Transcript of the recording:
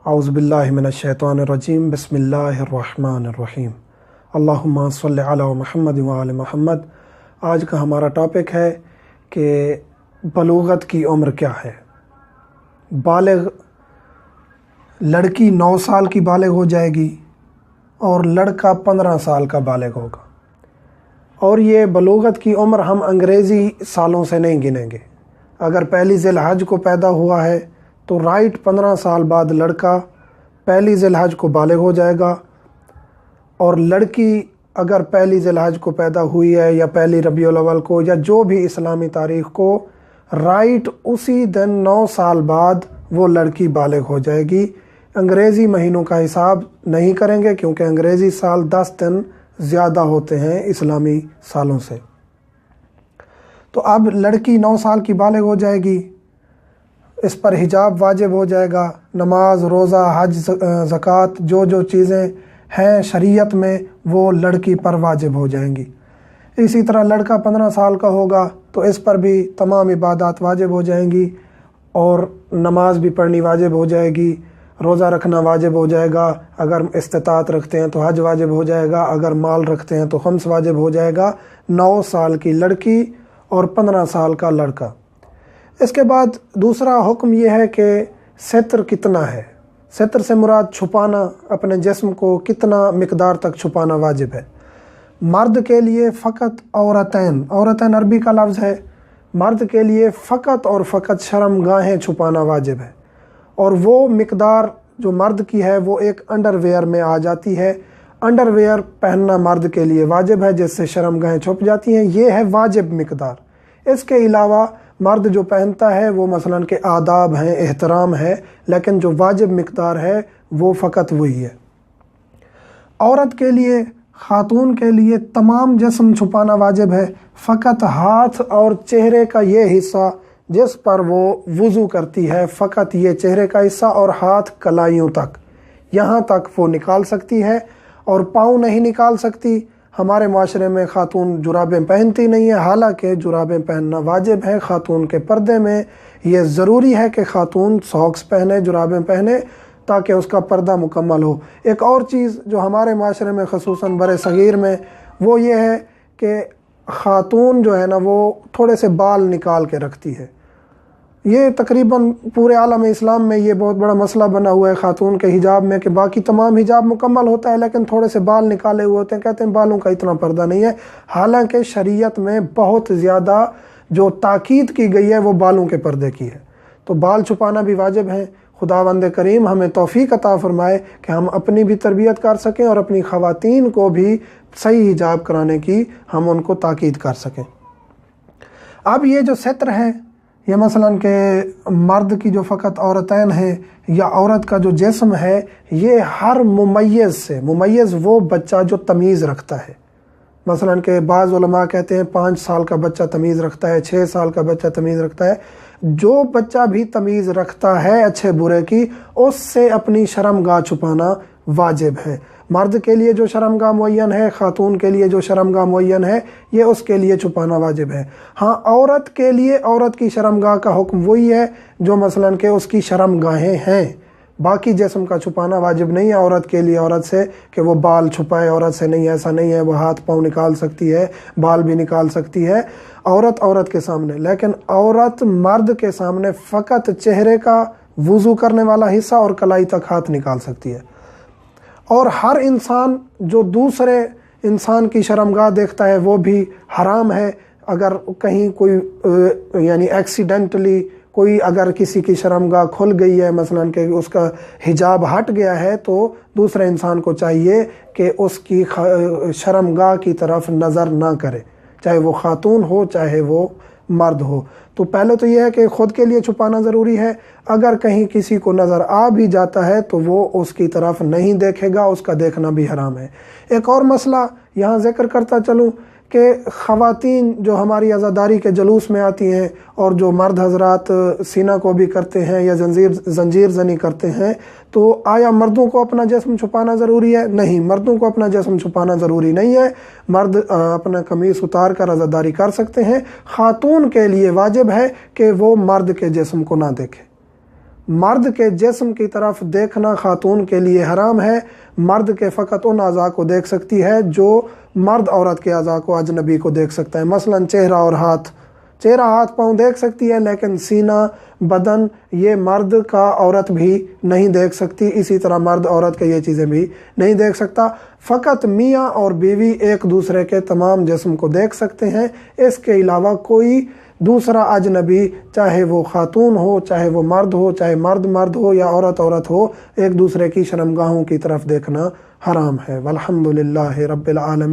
اعوذ باللہ من الشیطان الرجیم بسم اللہ الرحمن الرحیم اللہم صلی علی محمد وآل محمد۔ آج کا ہمارا ٹاپک ہے کہ بلوغت کی عمر کیا ہے۔ بالغ لڑکی 9 سال کی بالغ ہو جائے گی اور لڑکا 15 سال کا بالغ ہوگا، اور یہ بلوغت کی عمر ہم انگریزی سالوں سے نہیں گنیں گے۔ اگر پہلی ذی الحج کو پیدا ہوا ہے تو رائٹ 15 سال بعد لڑکا پہلی ذی الحج کو بالغ ہو جائے گا، اور لڑکی اگر پہلی ذی الحج کو پیدا ہوئی ہے یا پہلی ربیع الاول کو یا جو بھی اسلامی تاریخ کو، رائٹ اسی دن 9 سال بعد وہ لڑکی بالغ ہو جائے گی۔ انگریزی مہینوں کا حساب نہیں کریں گے کیونکہ انگریزی سال 10 دن زیادہ ہوتے ہیں اسلامی سالوں سے۔ تو اب لڑکی 9 سال کی بالغ ہو جائے گی، اس پر حجاب واجب ہو جائے گا، نماز، روزہ، حج، زکوٰۃ جو چیزیں ہیں شریعت میں وہ لڑکی پر واجب ہو جائیں گی۔ اسی طرح لڑکا 15 سال کا ہوگا تو اس پر بھی تمام عبادات واجب ہو جائیں گی، اور نماز بھی پڑھنی واجب ہو جائے گی، روزہ رکھنا واجب ہو جائے گا، اگر استطاعت رکھتے ہیں تو حج واجب ہو جائے گا، اگر مال رکھتے ہیں تو خمس واجب ہو جائے گا۔ 9 سال کی لڑکی اور 15 سال کا لڑکا۔ اس کے بعد دوسرا حکم یہ ہے کہ ستر کتنا ہے۔ ستر سے مراد چھپانا، اپنے جسم کو کتنا مقدار تک چھپانا واجب ہے۔ مرد کے لیے فقط عورتین عربی کا لفظ ہے، مرد کے لیے فقط اور فقط شرم گاہیں چھپانا واجب ہے، اور وہ مقدار جو مرد کی ہے وہ ایک انڈر ویئر میں آ جاتی ہے۔ انڈر ویئر پہننا مرد کے لیے واجب ہے جس سے شرم گاہیں چھپ جاتی ہیں، یہ ہے واجب مقدار۔ اس کے علاوہ مرد جو پہنتا ہے وہ مثلاً کہ آداب ہیں، احترام ہے، لیکن جو واجب مقدار ہے وہ فقط وہی ہے۔ عورت کے لیے، خاتون کے لیے تمام جسم چھپانا واجب ہے، فقط ہاتھ اور چہرے کا یہ حصہ جس پر وہ وضو کرتی ہے، فقط یہ چہرے کا حصہ اور ہاتھ کلائیوں تک، یہاں تک وہ نکال سکتی ہے، اور پاؤں نہیں نکال سکتی۔ ہمارے معاشرے میں خاتون جرابیں پہنتی نہیں ہیں، حالانکہ جرابیں پہننا واجب ہے۔ خاتون کے پردے میں یہ ضروری ہے کہ خاتون ساکس پہنے، جرابیں پہنے، تاکہ اس کا پردہ مکمل ہو۔ ایک اور چیز جو ہمارے معاشرے میں خصوصاً بر صغیر میں وہ یہ ہے کہ خاتون جو ہے نا وہ تھوڑے سے بال نکال کے رکھتی ہے۔ یہ تقریباً پورے عالم اسلام میں یہ بہت بڑا مسئلہ بنا ہوا ہے خاتون کے حجاب میں، کہ باقی تمام حجاب مکمل ہوتا ہے لیکن تھوڑے سے بال نکالے ہوئے ہوتے ہیں، کہتے ہیں بالوں کا اتنا پردہ نہیں ہے، حالانکہ شریعت میں بہت زیادہ جو تاکید کی گئی ہے وہ بالوں کے پردے کی ہے۔ تو بال چھپانا بھی واجب ہے۔ خداوند کریم ہمیں توفیق عطا فرمائے کہ ہم اپنی بھی تربیت کر سکیں اور اپنی خواتین کو بھی صحیح حجاب کرانے کی ہم ان کو تاکید کر سکیں۔ اب یہ جو ستر ہے، یہ مثلاً کہ مرد کی جو فقط عورتین ہیں یا عورت کا جو جسم ہے، یہ ہر ممیز سے، ممیز وہ بچہ جو تمیز رکھتا ہے، مثلاً کہ بعض علماء کہتے ہیں 5 سال کا بچہ تمیز رکھتا ہے، 6 سال کا بچہ تمیز رکھتا ہے۔ جو بچہ بھی تمیز رکھتا ہے اچھے برے کی، اس سے اپنی شرم گاہ چھپانا واجب ہے۔ مرد کے لیے جو شرم گاہ معین ہے، خاتون کے لیے جو شرم گاہ معین ہے، یہ اس کے لیے چھپانا واجب ہے۔ ہاں، عورت کے لیے عورت کی شرم گاہ کا حکم وہی ہے جو مثلاً کہ اس کی شرم گاہیں ہیں، باقی جسم کا چھپانا واجب نہیں ہے عورت کے لیے۔ عورت سے کہ وہ بال چھپائے، عورت سے نہیں، ایسا نہیں ہے، وہ ہاتھ پاؤں نکال سکتی ہے، بال بھی نکال سکتی ہے، عورت کے سامنے، لیکن عورت مرد کے سامنے فقط چہرے کا وضو کرنے والا حصہ اور کلائی تک ہاتھ نکال سکتی ہے۔ اور ہر انسان جو دوسرے انسان کی شرمگاہ دیکھتا ہے وہ بھی حرام ہے۔ اگر کہیں کوئی یعنی ایکسیڈنٹلی کوئی اگر کسی کی شرمگاہ کھل گئی ہے، مثلاً کہ اس کا حجاب ہٹ گیا ہے، تو دوسرے انسان کو چاہیے کہ اس کی شرمگاہ کی طرف نظر نہ کرے، چاہے وہ خاتون ہو چاہے وہ مرد ہو۔ تو پہلے تو یہ ہے کہ خود کے لیے چھپانا ضروری ہے، اگر کہیں کسی کو نظر آ بھی جاتا ہے تو وہ اس کی طرف نہیں دیکھے گا، اس کا دیکھنا بھی حرام ہے۔ ایک اور مسئلہ یہاں ذکر کرتا چلوں کہ خواتین جو ہماری عزاداری کے جلوس میں آتی ہیں اور جو مرد حضرات سینہ کو بھی کرتے ہیں یا زنجیر زنی کرتے ہیں، تو آیا مردوں کو اپنا جسم چھپانا ضروری ہے؟ نہیں، مردوں کو اپنا جسم چھپانا ضروری نہیں ہے۔ مرد اپنا قمیص اتار کر عزاداری کر سکتے ہیں۔ خاتون کے لیے واجب ہے کہ وہ مرد کے جسم کو نہ دیکھے۔ مرد کے جسم کی طرف دیکھنا خاتون کے لیے حرام ہے۔ مرد کے فقط ان اعضاء کو دیکھ سکتی ہے جو مرد عورت کے اعضاء کو اجنبی کو دیکھ سکتا ہے، مثلا چہرہ اور ہاتھ۔ چہرہ ہاتھ پاؤں دیکھ سکتی ہے، لیکن سینہ بدن یہ مرد کا عورت بھی نہیں دیکھ سکتی، اسی طرح مرد عورت کے یہ چیزیں بھی نہیں دیکھ سکتا۔ فقط میاں اور بیوی ایک دوسرے کے تمام جسم کو دیکھ سکتے ہیں، اس کے علاوہ کوئی دوسرا اجنبی، چاہے وہ خاتون ہو، چاہے وہ مرد ہو، چاہے مرد مرد ہو یا عورت عورت ہو، ایک دوسرے کی شرمگاہوں کی طرف دیکھنا حرام ہے۔ والحمدللہ رب العالمین۔